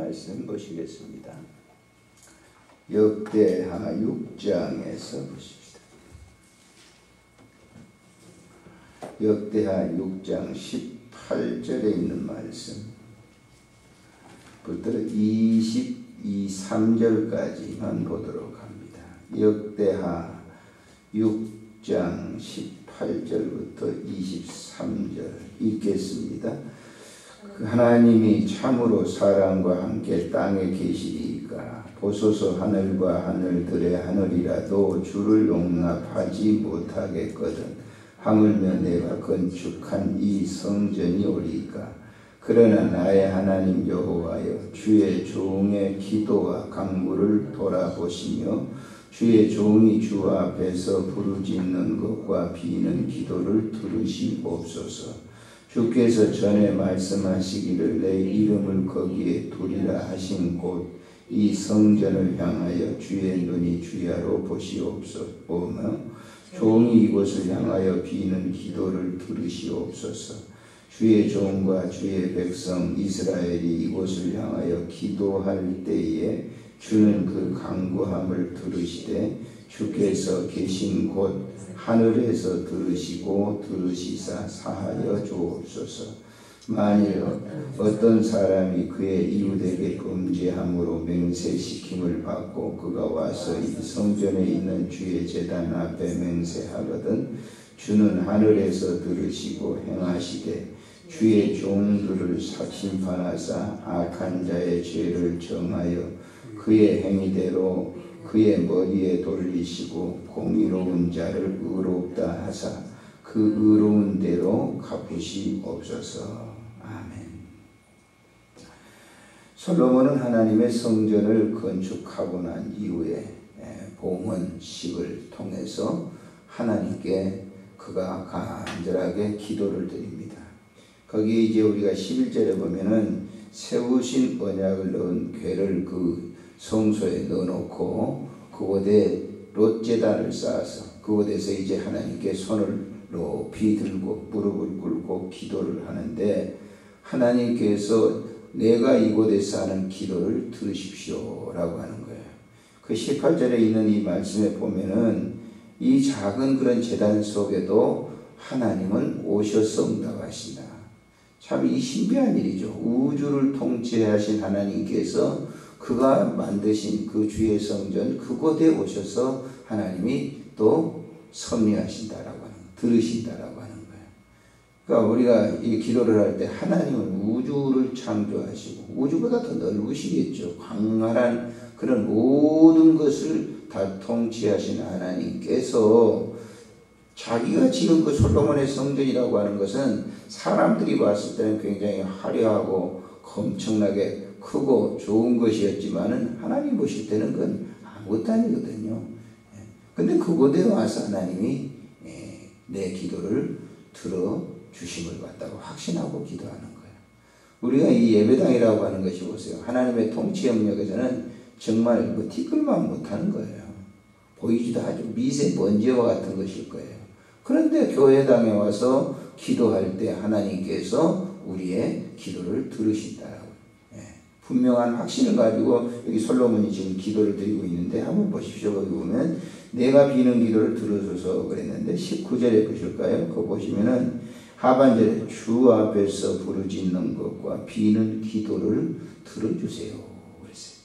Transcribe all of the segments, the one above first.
말씀 보시겠습니다. 역대하 6장에서 보십시다. 역대하 6장 18절에 있는 말씀부터 23절까지만 보도록 합니다. 역대하 6장 18절부터 23절 읽겠습니다. 하나님이 참으로 사람과 함께 땅에 계시리이까 보소서 하늘과 하늘들의 하늘이라도 주를 용납하지 못하겠거든 하물며 내가 건축한 이 성전이 오리이까 그러나 나의 하나님 여호와여 주의 종의 기도와 강물을 돌아보시며 주의 종이 주 앞에서 부르짖는 것과 비는 기도를 들으시옵소서. 주께서 전에 말씀하시기를 내 이름을 거기에 두리라 하신 곳 이 성전을 향하여 주의 눈이 주야로 보시옵소서. 종이 이곳을 향하여 비는 기도를 들으시옵소서. 주의 종과 주의 백성 이스라엘이 이곳을 향하여 기도할 때에 주는 그 간구함을 들으시되 주께서 계신 곳 하늘에서 들으시고 들으시사 사하여 주옵소서. 만일 어떤 사람이 그의 이웃에게 금지함으로 맹세시킴을 받고 그가 와서 이 성전에 있는 주의 제단 앞에 맹세하거든 주는 하늘에서 들으시고 행하시되 주의 종들을 심판하사 악한 자의 죄를 정하여 그의 행위대로 그의 머리에 돌리시고 공의로운 자를 의롭다 하사 그 의로운 대로 갚으시옵소서. 아멘. 솔로몬은 하나님의 성전을 건축하고 난 이후에 봉헌식을 통해서 하나님께 그가 간절하게 기도를 드립니다. 거기에 이제 우리가 11절에 보면은 세우신 언약을 넣은 궤를 그 성소에 넣어놓고 그곳에 롯제단을 쌓아서 그곳에서 이제 하나님께 손을 높이 들고 무릎을 꿇고 기도를 하는데 하나님께서 내가 이곳에서 하는 기도를 들으십시오 라고 하는 거예요. 그 18절에 있는 이 말씀에 보면은 이 작은 그런 제단 속에도 하나님은 오셔서 응답하신다. 참 이 신비한 일이죠. 우주를 통치하신 하나님께서 그가 만드신 그 주의 성전 그곳에 오셔서 하나님이 또 섭리하신다라고 하는 거예요. 들으신다라고 하는 거예요. 그러니까 우리가 이 기도를 할 때 하나님은 우주를 창조하시고 우주보다 더 넓으시겠죠. 광활한 그런 모든 것을 다 통치하신 하나님께서 자기가 지은 그 솔로몬의 성전이라고 하는 것은 사람들이 봤을 때는 굉장히 화려하고 엄청나게 크고 좋은 것이었지만은 하나님 보실 때는 그건 아무것도 아니거든요. 근데 그곳에 와서 하나님이 내 기도를 들어주심을 갖다가 확신하고 기도하는 거예요. 우리가 이 예배당이라고 하는 것이 보세요. 하나님의 통치 영역에서는 정말 뭐 티끌만 못하는 거예요. 보이지도 아주 미세먼지와 같은 것일 거예요. 그런데 교회당에 와서 기도할 때 하나님께서 우리의 기도를 들으신다라고 분명한 확신을 가지고 여기 솔로몬이 지금 기도를 드리고 있는데 한번 보십시오. 거기 보면 내가 비는 기도를 들어줘서 그랬는데 19절에 보실까요? 그거 보시면은 하반절에 주 앞에서 부르짖는 것과 비는 기도를 들어주세요 그랬어요.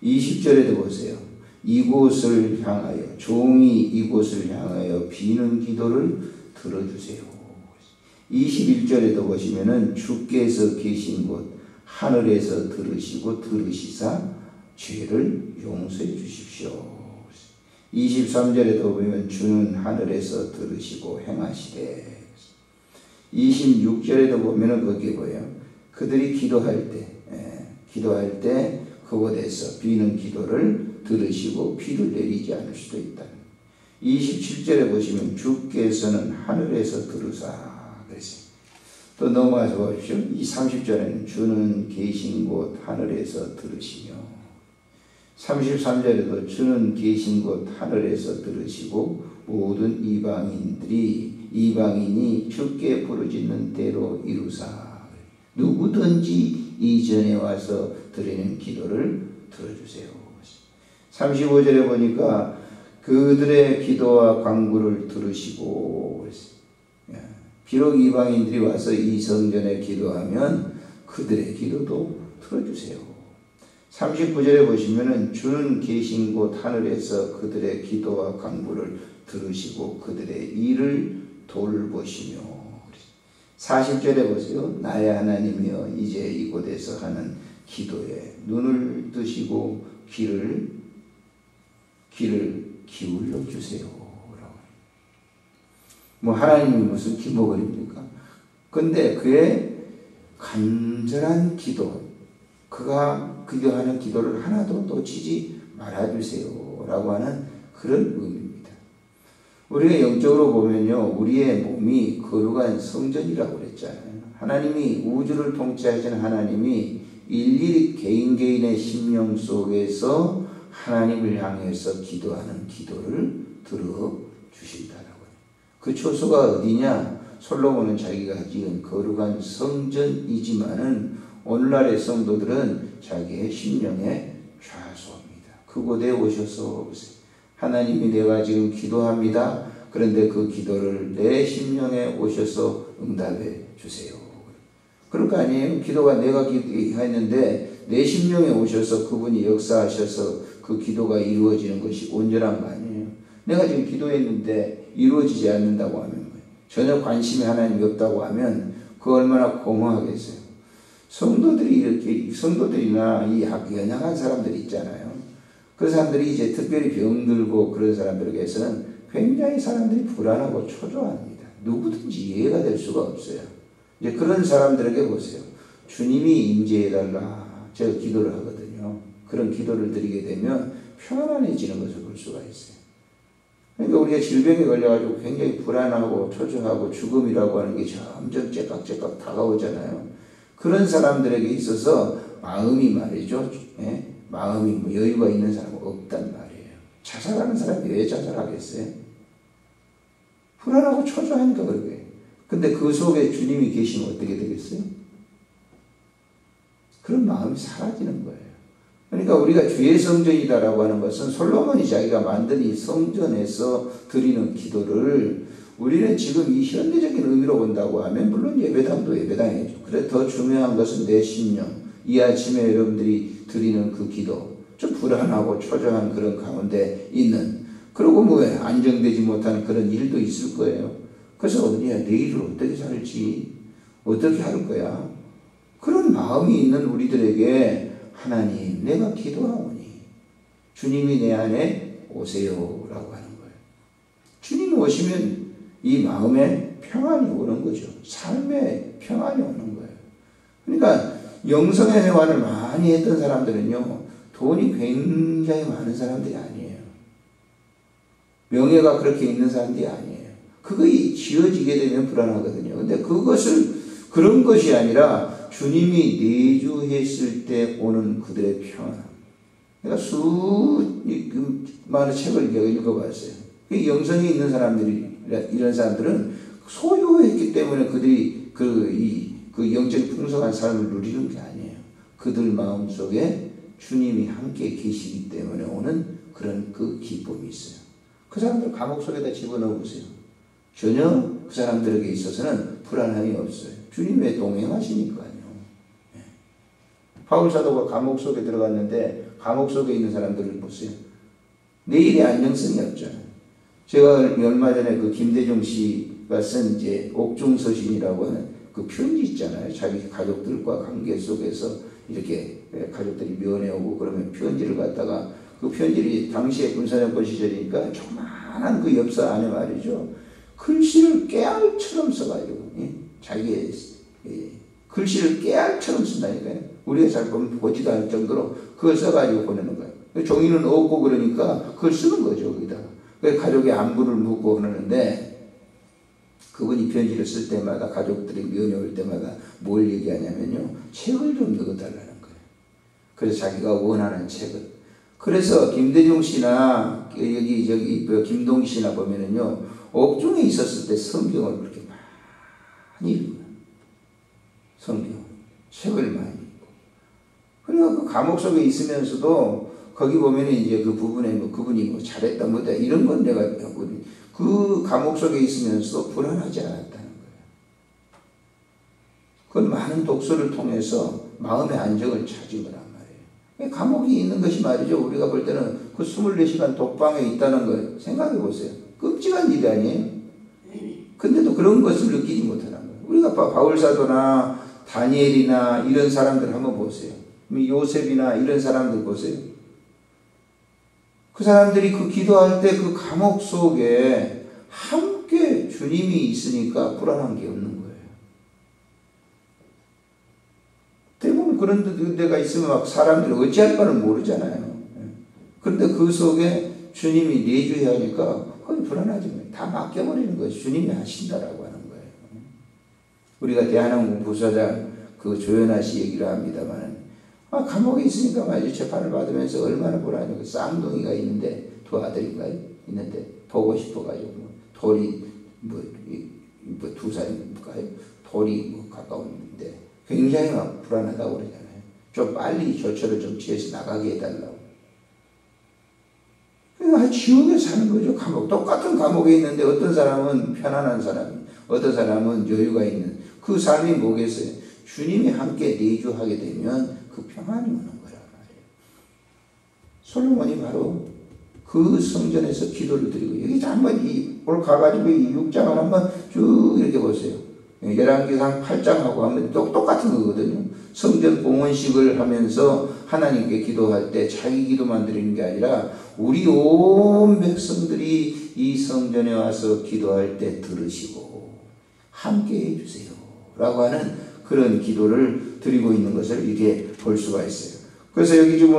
20절에도 보세요. 이곳을 향하여 종이 이곳을 향하여 비는 기도를 들어주세요. 21절에도 보시면은 주께서 계신 곳 하늘에서 들으시고 들으시사 죄를 용서해 주십시오. 23절에도 보면 주는 하늘에서 들으시고 행하시되 26절에도 보면은 거기에 보여요. 그들이 기도할 때 그곳에서 비는 기도를 들으시고 비를 내리지 않을 수도 있다. 27절에 보시면 주께서는 하늘에서 들으사 그랬어요. 또 넘어가서 보십시오. 이 30절에는 주는 계신 곳 하늘에서 들으시며 33절에도 주는 계신 곳 하늘에서 들으시고 모든 이방인이 주께 부르짖는 대로 이루사. 누구든지 이전에 와서 드리는 기도를 들어주세요. 35절에 보니까 그들의 기도와 간구를 들으시고, 비록 이방인들이 와서 이 성전에 기도하면 그들의 기도도 들어주세요. 39절에 보시면은 주는 계신 곳 하늘에서 그들의 기도와 간구를 들으시고 그들의 일을 돌보시며. 40절에 보세요. 나의 하나님이여 이제 이곳에서 하는 기도에 눈을 뜨시고 귀를 기울여 주세요. 뭐 하나님이 무슨 기목을입니까? 근데 그의 간절한 기도, 그가 기도하는 기도를 하나도 놓치지 말아주세요 라고 하는 그런 의미입니다. 우리가 영적으로 보면요, 우리의 몸이 거룩한 성전이라고 그랬잖아요. 하나님이 우주를 통치하시는 하나님이 일일이 개인의 심령 속에서 하나님을 향해서 기도하는 기도를 들어주신다라고요. 그 초소가 어디냐? 솔로몬은 자기가 지은 거룩한 성전이지만은 오늘날의 성도들은 자기의 심령의 좌소입니다. 그곳에 오셔서 보세요. 하나님이 내가 지금 기도합니다. 그런데 그 기도를 내 심령에 오셔서 응답해 주세요. 그럴 거 아니에요? 기도가 내가 기도했는데 내 심령에 오셔서 그분이 역사하셔서 그 기도가 이루어지는 것이 온전한 거 아니에요? 내가 지금 기도했는데 이루어지지 않는다고 하면 전혀 관심이 하나님이 없다고 하면 그 얼마나 공허하겠어요. 성도들이나 이 연약한 사람들이 있잖아요. 그 사람들이 이제 특별히 병들고 그런 사람들에게서는 굉장히 사람들이 불안하고 초조합니다. 누구든지 이해가 될 수가 없어요. 이제 그런 사람들에게 보세요. 주님이 임재해달라. 제가 기도를 하거든요. 그런 기도를 드리게 되면 평안해지는 것을 볼 수가 있어요. 그러니까 우리가 질병에 걸려가지고 굉장히 불안하고 초조하고 죽음이라고 하는 게 점점 째깍째깍 다가오잖아요. 그런 사람들에게 있어서 마음이 말이죠. 마음이 뭐 여유가 있는 사람은 없단 말이에요. 자살하는 사람이 왜 자살하겠어요? 불안하고 초조하니까 그러게. 근데 그 속에 주님이 계시면 어떻게 되겠어요? 그런 마음이 사라지는 거예요. 그러니까 우리가 주의 성전이다라고 하는 것은 솔로몬이 자기가 만든 이 성전에서 드리는 기도를 우리는 지금 이 현대적인 의미로 본다고 하면 물론 예배당도 예배당이죠. 그래 더 중요한 것은 내 심령. 이 아침에 여러분들이 드리는 그 기도, 좀 불안하고 초조한 그런 가운데 있는, 그리고 뭐 안정되지 못한 그런 일도 있을 거예요. 그래서 내일을 어떻게 살지, 어떻게 할 거야, 그런 마음이 있는 우리들에게 하나님 내가 기도하오니 주님이 내 안에 오세요 라고 하는 거예요. 주님이 오시면 이 마음에 평안이 오는 거죠. 삶에 평안이 오는 거예요. 그러니까 영성의 생활을 많이 했던 사람들은요, 돈이 굉장히 많은 사람들이 아니에요. 명예가 그렇게 있는 사람들이 아니에요. 그거 지어지게 되면 불안하거든요. 근데 그런 것이 아니라 주님이 내주했을 때 오는 그들의 평안. 내가 많은 책을 읽어봤어요. 영성이 있는 사람들이, 이런 사람들은 소유했기 때문에 그들이 그 영적인 풍성한 삶을 누리는 게 아니에요. 그들 마음 속에 주님이 함께 계시기 때문에 오는 그런 그 기쁨이 있어요. 그 사람들 감옥 속에다 집어넣어 보세요. 전혀 그 사람들에게 있어서는 불안함이 없어요. 주님의 동행하시니까요. 바울 사도가 감옥 속에 들어갔는데 감옥 속에 있는 사람들을 보세요. 내일의 안정성이 없잖아요. 제가 얼마 전에 그 김대중 씨가 쓴 이제 옥중서신이라고 하는 그 편지 있잖아요. 자기 가족들과 관계 속에서 이렇게 가족들이 면회오고 그러면 편지를 갖다가, 그 편지를 당시에 군사정권 시절이니까 조그마한 그 엽서 안에 말이죠. 글씨를 깨알처럼 써가지고, 자기의 글씨를 깨알처럼 쓴다니까요. 우리가 잘 보면 보지도 않을 정도로 그걸 써가지고 보내는 거예요. 종이는 없고 그러니까 그걸 쓰는 거죠, 거기다가. 가족의 안부를 묻고 그러는데, 그분이 편지를 쓸 때마다 가족들이 면회 올 때마다 뭘 얘기하냐면요, 책을 좀 넣어달라는 거예요. 그래서 자기가 원하는 책을. 그래서 김대중 씨나 여기 김동기 씨나 보면은요, 옥중에 있었을 때 성경을 그렇게 많이 읽어요. 성경 책을 많이 읽고. 그러니까 그 감옥 속에 있으면서도 거기 보면은 이제 그 부분에 뭐 그분이 뭐 잘했다 뭐다 이런 건 내가 그 감옥 속에 있으면서도 불안하지 않았다는 거예요. 그건 많은 독서를 통해서 마음의 안정을 찾은 거란 말이에요. 감옥이 있는 것이 말이죠. 우리가 볼 때는 그 24시간 독방에 있다는 걸 생각해 보세요. 끔찍한 일이 아니에요. 근데도 그런 것을 느끼지 못하는 거예요. 우리가 바울사도나 다니엘이나 이런 사람들 한번 보세요. 요셉이나 이런 사람들 보세요. 그 사람들이 그 기도할 때 그 감옥 속에 함께 주님이 있으니까 불안한 게 없는 거예요. 대부분 그런 데가 있으면 막 사람들이 어찌할 바를 모르잖아요. 그런데 그 속에 주님이 내주해야 하니까 거의 불안하지. 다 맡겨버리는 거예요. 주님이 하신다라고 하는 거예요. 우리가 대한항공 부사장 그 조연아 씨 얘기를 합니다만, 감옥에 있으니까 말이죠. 재판을 받으면서 얼마나 불안해요. 쌍둥이가 있는데, 두 아들인가요? 있는데, 보고 싶어가지고, 돌이, 두 살인가요? 돌이 가까운데, 굉장히 막 불안하다고 그러잖아요. 좀 빨리 조처를 좀 취해서 나가게 해달라고. 그러니까 지옥에 사는 거죠. 감옥. 똑같은 감옥에 있는데 어떤 사람은 편안한 사람, 어떤 사람은 여유가 있는 그 삶이 뭐겠어요? 주님이 함께 내주하게 되면 그 평안이 오는 거란 말이에요. 솔로몬이 바로 그 성전에서 기도를 드리고, 여기 한번 오늘 가가지고 이 6장을 한번 쭉 이렇게 보세요. 열왕기상 8장하고 하면 똑같은 거거든요. 성전 봉헌식을 하면서 하나님께 기도할 때 자기 기도만 드리는 게 아니라 우리 온 백성들이 이 성전에 와서 기도할 때 들으시고 함께 해주세요 라고 하는 그런 기도를 드리고 있는 것을 이렇게 볼 수가 있어요. 그래서 여기 좀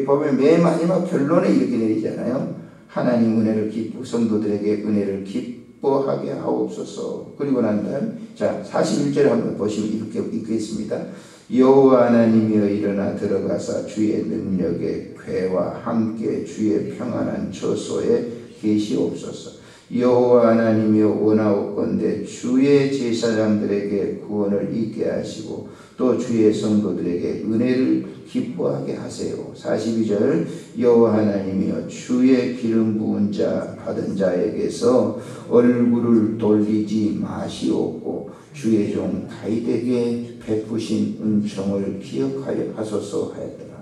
보면 맨 마지막 결론에 이렇게 내리잖아요. 하나님 은혜를 성도들에게 은혜를 기뻐하게 하옵소서. 그리고 난 다음, 자, 41절에 한번 보시면 이렇게 읽겠습니다. 여호와 하나님이여 일어나 들어가사 주의 능력의 궤와 함께 주의 평안한 처소에 계시옵소서. 여호와 하나님이여 원하옵건대 주의 제사장들에게 구원을 있게 하시고 또 주의 성도들에게 은혜를 기뻐하게 하세요. 42절 여호와 하나님이여 주의 기름 부은 자 받은 자에게서 얼굴을 돌리지 마시옵고 주의 종 다윗에게 베푸신 은총을 기억하여 하소서 하였더라.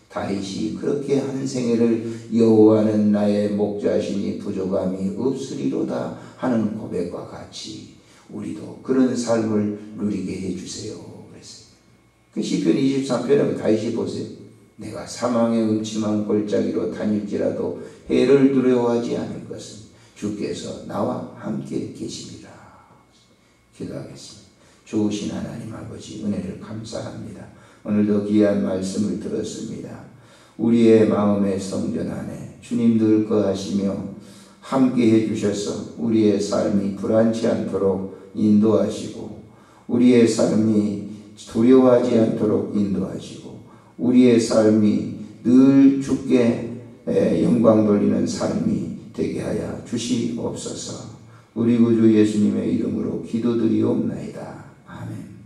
다윗이 그렇게 한 생애를 여호와는 나의 목자시니 부족함이 없으리로다 하는 고백과 같이 우리도 그런 삶을 누리게 해주세요. 그랬어요. 그 시편 23편에 다윗이 보세요. 내가 사망의 음침한 골짜기로 다닐지라도 해를 두려워하지 않을 것은 주께서 나와 함께 계십니다. 기도하겠습니다. 좋으신 하나님 아버지 은혜를 감사합니다. 오늘도 귀한 말씀을 들었습니다. 우리의 마음의 성전 안에 주님 늘 거하시며 함께 해주셔서 우리의 삶이 불안치 않도록 인도하시고 우리의 삶이 두려워하지 않도록 인도하시고 우리의 삶이 늘 주께 영광 돌리는 삶이 되게 하여 주시옵소서. 우리 구주 예수님의 이름으로 기도드리옵나이다. 아멘.